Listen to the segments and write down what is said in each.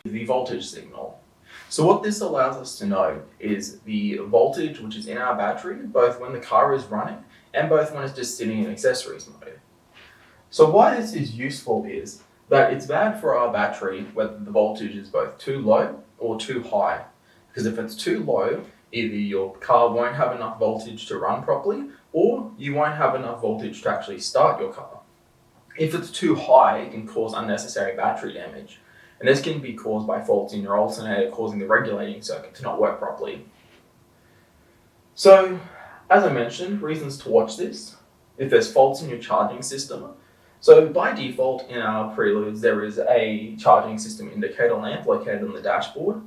the voltage signal. So what this allows us to know is the voltage which is in our battery, both when the car is running and both when it's just sitting in accessories mode. So why this is useful is that it's bad for our battery whether the voltage is both too low or too high. Because if it's too low, either your car won't have enough voltage to run properly, or you won't have enough voltage to actually start your car. If it's too high, it can cause unnecessary battery damage. And this can be caused by faults in your alternator, causing the regulating circuit to not work properly. So, as I mentioned, reasons to watch this. If there's faults in your charging system. So by default in our Preludes, there is a charging system indicator lamp located on the dashboard.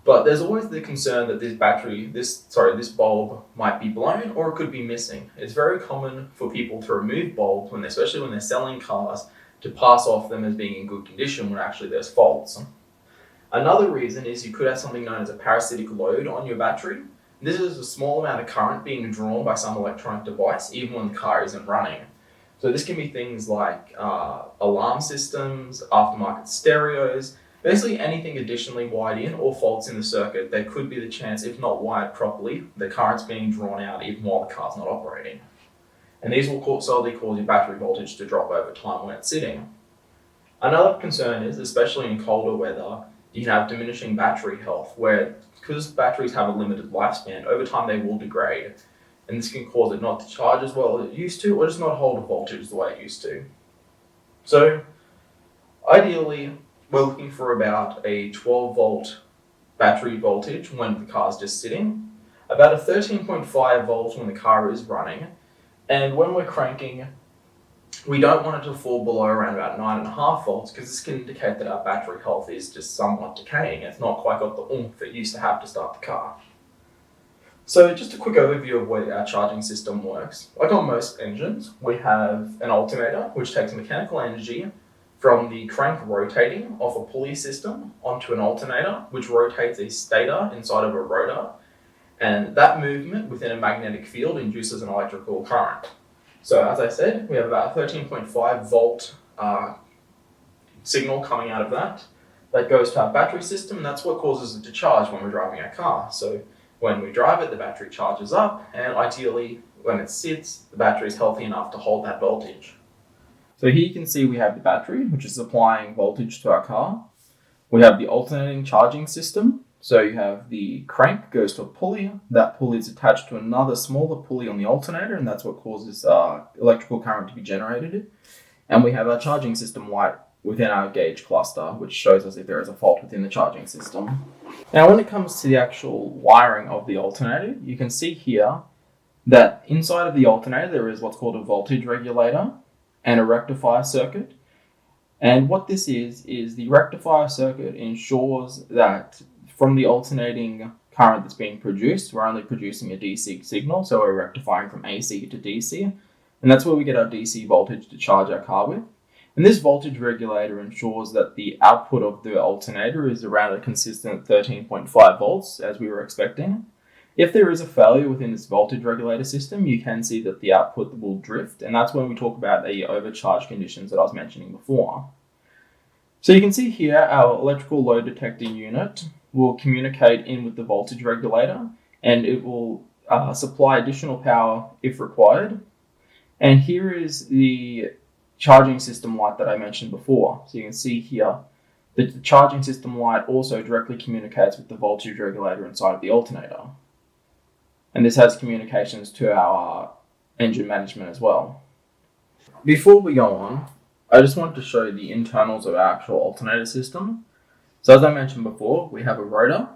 But there's always the concern that this bulb might be blown or it could be missing. It's very common for people to remove bulbs, especially when they're selling cars, to pass off them as being in good condition when actually there's faults. Another reason is you could have something known as a parasitic load on your battery. This is a small amount of current being drawn by some electronic device even when the car isn't running. So this can be things like alarm systems, aftermarket stereos, basically anything additionally wired in or faults in the circuit. There could be the chance, if not wired properly, the current's being drawn out even while the car's not operating. And these will solely cause your battery voltage to drop over time when it's sitting. Another concern is, especially in colder weather, you can have diminishing battery health where, because batteries have a limited lifespan, over time they will degrade. And this can cause it not to charge as well as it used to, or just not hold a voltage the way it used to. So, ideally, we're looking for about a 12 volt battery voltage when the car's just sitting, about a 13.5 volts when the car is running, and when we're cranking, we don't want it to fall below around about 9.5 volts because this can indicate that our battery health is just somewhat decaying. It's not quite got the oomph it used to have to start the car. So just a quick overview of where our charging system works. Like on most engines, we have an alternator which takes mechanical energy from the crank rotating off a pulley system onto an alternator which rotates a stator inside of a rotor, and that movement within a magnetic field induces an electrical current. So as I said, we have about a 13.5 volt signal coming out of that goes to our battery system, and that's what causes it to charge when we're driving our car. So when we drive it, the battery charges up, and ideally when it sits, the battery is healthy enough to hold that voltage. So here you can see we have the battery, which is supplying voltage to our car. We have the alternating charging system. So you have the crank goes to a pulley. That pulley is attached to another smaller pulley on the alternator, and that's what causes electrical current to be generated. And we have our charging system light within our gauge cluster, which shows us if there is a fault within the charging system. Now, when it comes to the actual wiring of the alternator, you can see here that inside of the alternator, there is what's called a voltage regulator and a rectifier circuit. And what this is the rectifier circuit ensures that from the alternating current that's being produced, we're only producing a DC signal, so we're rectifying from AC to DC, and that's where we get our DC voltage to charge our car with. And this voltage regulator ensures that the output of the alternator is around a consistent 13.5 volts, as we were expecting. If there is a failure within this voltage regulator system, you can see that the output will drift, and that's when we talk about the overcharge conditions that I was mentioning before. So you can see here our electrical load detector unit will communicate in with the voltage regulator, and it will supply additional power if required. And here is the charging system light that I mentioned before. So you can see here that the charging system light also directly communicates with the voltage regulator inside of the alternator. And this has communications to our engine management as well. Before we go on, I just wanted to show the internals of our actual alternator system. So as I mentioned before, we have a rotor.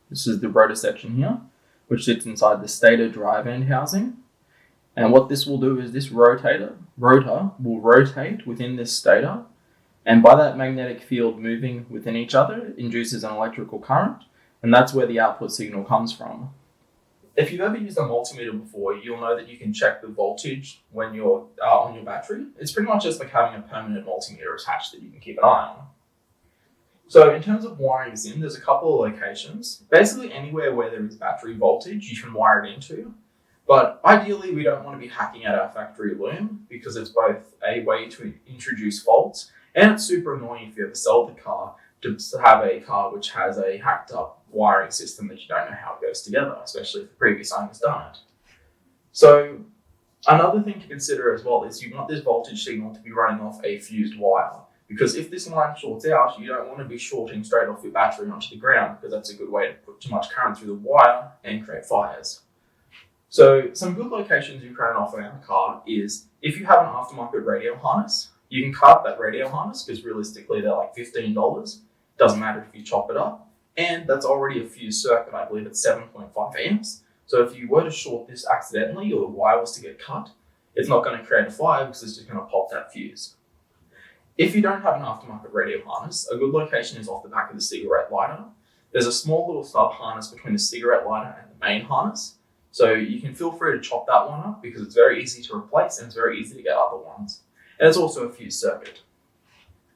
This is the rotor section here, which sits inside the stator drive end housing. And what this will do is this rotor will rotate within this stator, and by that magnetic field moving within each other, it induces an electrical current, and that's where the output signal comes from. If you've ever used a multimeter before, you'll know that you can check the voltage when you're on your battery. It's pretty much just like having a permanent multimeter attached that you can keep an eye on. So in terms of wiring this in, there's a couple of locations. Basically anywhere where there is battery voltage, you can wire it into. But ideally, we don't want to be hacking at our factory loom because it's both a way to introduce faults, and it's super annoying if you ever sell the car to have a car which has a hacked up wiring system that you don't know how it goes together, especially if the previous owner's done it. So another thing to consider as well is you want this voltage signal to be running off a fused wire, because if this line shorts out, you don't want to be shorting straight off your battery onto the ground, because that's a good way to put too much current through the wire and create fires. So some good locations you can off around a car is if you have an aftermarket radio harness, you can cut up that radio harness because realistically they're like $15. Doesn't matter if you chop it up. And that's already a fused circuit. I believe it's 7.5 amps. So if you were to short this accidentally or the wire was to get cut, it's not going to create a fire because it's just going to pop that fuse. If you don't have an aftermarket radio harness, a good location is off the back of the cigarette lighter. There's a small little sub harness between the cigarette lighter and the main harness. So you can feel free to chop that one up because it's very easy to replace and it's very easy to get other ones. And it's also a fused circuit.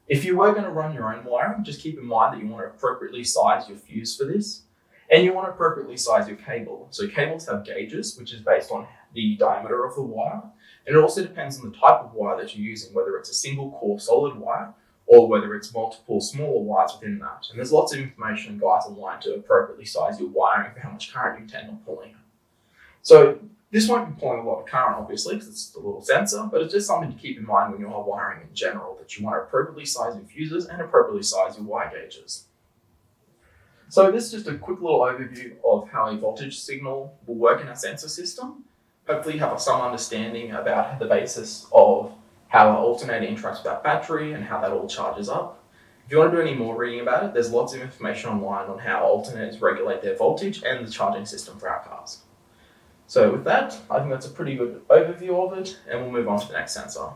If you were going to run your own wiring, just keep in mind that you want to appropriately size your fuse for this. And you want to appropriately size your cable. So cables have gauges, which is based on the diameter of the wire. And it also depends on the type of wire that you're using, whether it's a single core solid wire or whether it's multiple smaller wires within that. And there's lots of information and guides online to appropriately size your wiring for how much current you intend on pulling. So this won't be pulling a lot of current, obviously, because it's just a little sensor, but it's just something to keep in mind when you're wiring in general, that you want to appropriately size your fuses and appropriately size your wire gauges. So this is just a quick little overview of how a voltage signal will work in a sensor system. Hopefully you have some understanding about the basis of how an alternator interacts with that battery and how that all charges up. If you want to do any more reading about it, there's lots of information online on how alternators regulate their voltage and the charging system for our cars. So with that, I think that's a pretty good overview of it, and we'll move on to the next sensor.